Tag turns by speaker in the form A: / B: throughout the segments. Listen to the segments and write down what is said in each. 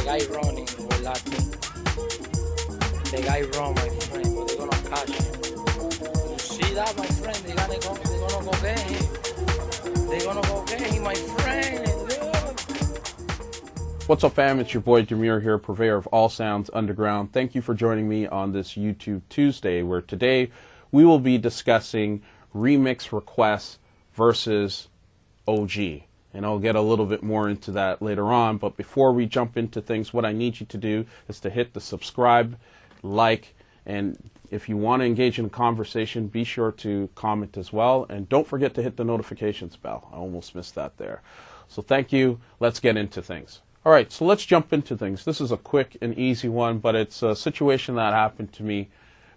A: guy running with Latin. The guy run, my friend, but they're gonna catch him. You see that, my friend? They're gonna go get him. They're gonna go get him, my friend. Look.
B: What's up, fam? It's your boy Demuir here, purveyor of all sounds underground. Thank you for joining me on this YouTube Tuesday, where today we will be discussing remix requests versus OG. And I'll get a little bit more into that later on. But before we jump into things, what I need you to do is to hit the subscribe, like, and if you want to engage in a conversation, be sure to comment as well. And don't forget to hit the notifications bell. I almost missed that there. So thank you. Let's get into things. All right, so let's jump into things. This is a quick and easy one, but it's a situation that happened to me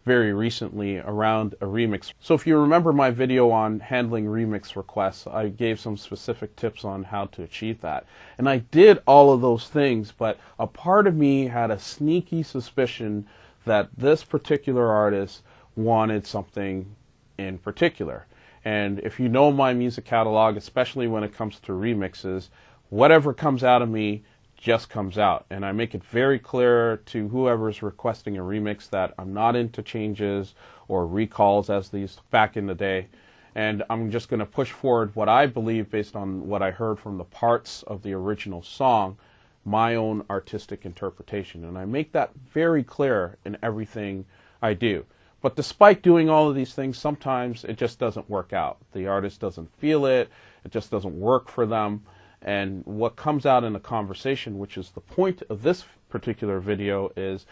B: very recently around a remix. So if you remember my video on handling remix requests, I gave some specific tips on how to achieve that. And I did all of those things, but a part of me had a sneaky suspicion that this particular artist wanted something in particular. And if you know my music catalog, especially when it comes to remixes, whatever comes out of me just comes out. And I make it very clear to whoever's requesting a remix that I'm not into changes or recalls as these back in the day. And I'm just going to push forward what I believe based on what I heard from the parts of the original song, my own artistic interpretation. And I make that very clear in everything I do. But despite doing all of these things, sometimes it just doesn't work out. The artist doesn't feel it. It just doesn't work for them. And what comes out in a conversation, which is the point of this particular video, is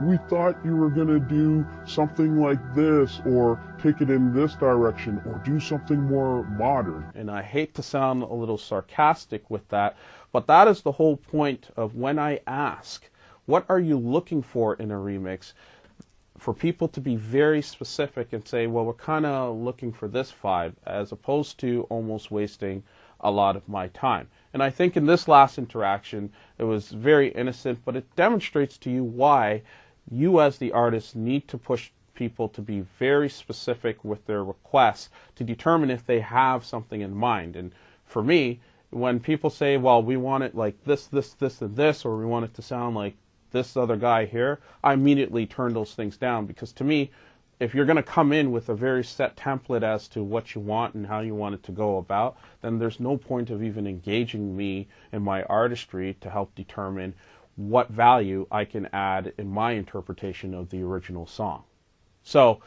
C: we thought you were going to do something like this, or take it in this direction, or do something more modern.
B: And I hate to sound a little sarcastic with that, but that is the whole point of when I ask, what are you looking for in a remix? For people to be very specific and say, well, we're kind of looking for this vibe, as opposed to almost wasting a lot of my time. And I think in this last interaction, it was very innocent, but it demonstrates to you why you as the artist need to push people to be very specific with their requests to determine if they have something in mind. And for me, when people say, well, we want it like this, and this, or we want it to sound like this other guy here, I immediately turn those things down, because to me, if you're going to come in with a very set template as to what you want and how you want it to go about, then there's no point of even engaging me in my artistry to help determine what value I can add in my interpretation of the original song. So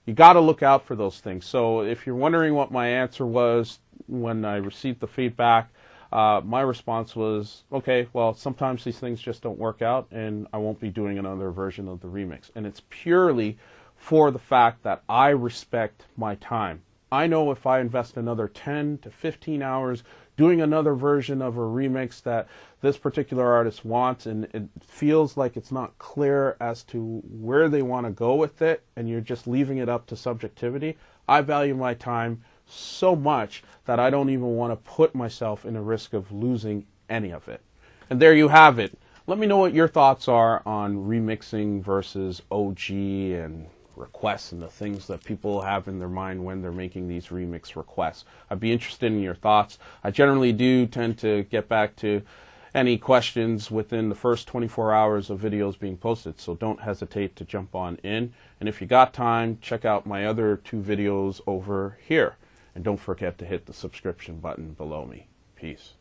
B: you got to look out for those things. So if you're wondering what my answer was when I received the feedback, my response was, okay, well, sometimes these things just don't work out, and I won't be doing another version of the remix. And it's purely for the fact that I respect my time. I know if I invest another 10 to 15 hours doing another version of a remix that this particular artist wants, and it feels like it's not clear as to where they want to go with it, and you're just leaving it up to subjectivity, I value my time so much that I don't even want to put myself in a risk of losing any of it. And there you have it. Let me know what your thoughts are on remixing versus OG and requests and the things that people have in their mind when they're making these remix requests. I'd be interested in your thoughts. I generally do tend to get back to any questions within the first 24 hours of videos being posted, so don't hesitate to jump on in. And if you got time, check out my other 2 videos over here. And don't forget to hit the subscription button below me. Peace.